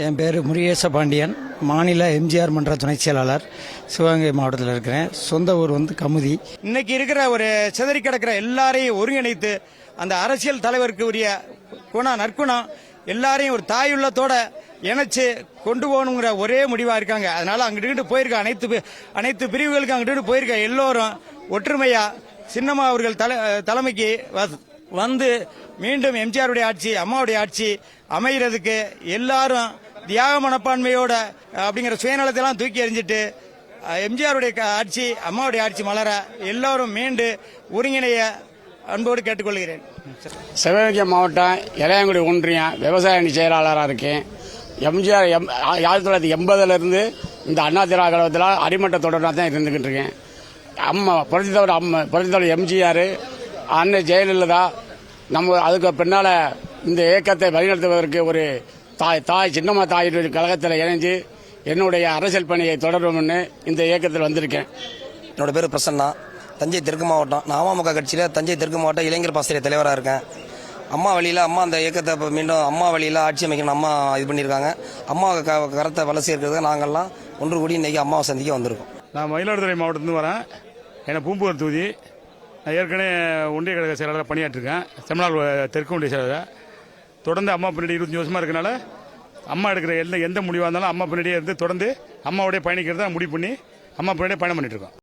என் பேர் முருகேச பாண்டியன், மாநில எம்ஜிஆர் மன்ற துணைச் செயலாளர், சிவகங்கை மாவட்டத்தில் இருக்கிறேன். சொந்த ஊர் கமுதி. இன்னைக்கு இருக்கிற ஒரு சிதறி கிடக்கிற எல்லாரையும் ஒருங்கிணைத்து அந்த அரசியல் தலைவருக்கு உரிய நற்குணம் எல்லாரையும் ஒரு தாயுள்ளத்தோட இணைச்சு கொண்டு போகணுங்கிற ஒரே முடிவா இருக்காங்க. அதனால அங்கிட்டு போயிருக்க அனைத்து பிரிவுகளுக்கு அங்கிட்டு போயிருக்க எல்லோரும் ஒற்றுமையா சின்னம்மா அவர்கள் தலைமைக்கு வந்து மீண்டும் எம்ஜிஆருடைய ஆட்சி, அம்மாவுடைய ஆட்சி அமைகிறதுக்கு எல்லாரும் தியாக மனப்பான்மையோட அப்படிங்கிற சுயநலத்தெல்லாம் தூக்கி எறிஞ்சிட்டு எம்ஜிஆருடைய ஆட்சி, அம்மாவுடைய ஆட்சி மலர எல்லாரும் மீண்டு ஒருங்கிணைய அன்போடு கேட்டுக்கொள்கிறேன். சிவகங்கை மாவட்டம் இளையாங்குடி ஒன்றியம் விவசாய அணி செயலாளராக இருக்கேன். எம்ஜிஆர் 1980 இந்த அண்ணா திராவிட கழகத்தில் அடிமட்ட தொடர்பாக தான் இருந்துகிட்டு இருக்கேன். புரட்சித்தலைவர் எம்ஜிஆர், அன்னை ஜெயலலிதா, நம்ம அதுக்கு பின்னால் இந்த இயக்கத்தை வழிநடத்துவதற்கு ஒரு சின்னம்மா தாயுடைய கழகத்தில் இணைஞ்சு என்னுடைய அரசியல் பணியை தொடரும்னு இந்த இயக்கத்தில் வந்திருக்கேன். என்னோட பேர் பிரசன்னா, தஞ்சை தெற்கு மாவட்டம். நான் அமமுக கட்சியில் தஞ்சை தெற்கு மாவட்டம் இளைஞர் பாசறைய தலைவராக இருக்கேன். அம்மா வழியில் அந்த இயக்கத்தை மீண்டும் அம்மா வழியில் ஆட்சி அமைக்கணும் அம்மா இது பண்ணியிருக்காங்க. அம்மா கரத்தை வளர்ச்சி இருக்கிறது நாங்கள்லாம் ஒன்று கூடி இன்றைக்கி அம்மாவை சந்திக்க வந்திருக்கோம். நான் மயிலாடுதுறை மாவட்டத்துலேருந்து வரேன். என்னை பூம்புகார் தொகுதி. நான் ஏற்கனவே ஒன்றிய கழக செயலாளராக பணியாற்றிருக்கேன். தமிழ்நாடு தெற்கு ஒன்றிய செயலாளர். தொடர்ந்து அம்மா பின்னாடி 25 வருஷமாக இருக்கனால அம்மா எடுக்கிற எந்த முடிவாக இருந்தாலும் அம்மா பின்னாடியே இருந்து தொடர்ந்து அம்மாவோடைய பயணிக்கிறத முடிவு பண்ணி அம்மா பின்னாடியே பயணம் பண்ணிட்டு இருக்கோம்.